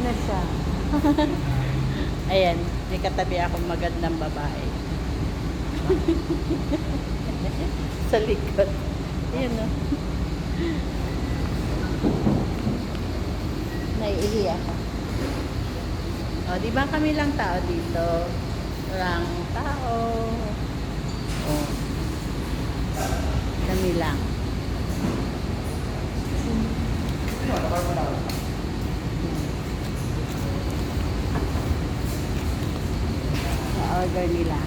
na siya. Ayan, may katabi akong magandang babae. Sa likod. Ayan o. Naiihi ako. O, di ba kami lang tao dito? Walang tao. O. Kami lang. Order nila.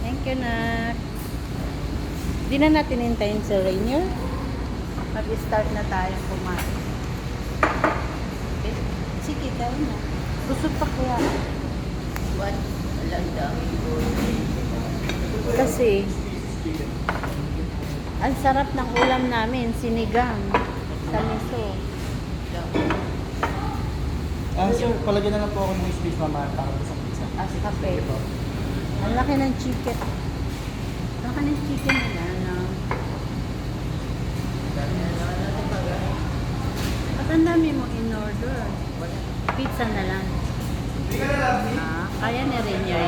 Thank you, Nak. Di na natin hintayin sa Rainier. Mag-start na tayo kumain. Okay? Sige, tayo na. Busog pa kaya. What? Walang dami. Kasi, ang sarap ng ulam namin, sinigang, sa miso. Sir, palagyan na lang po ako ng space mamaya para sa pizza. As kape. Ang laki ng chicken. Ang laki ng chicken nila, no? At ang dami mo in order. Pizza na lang. Kaya na rin niya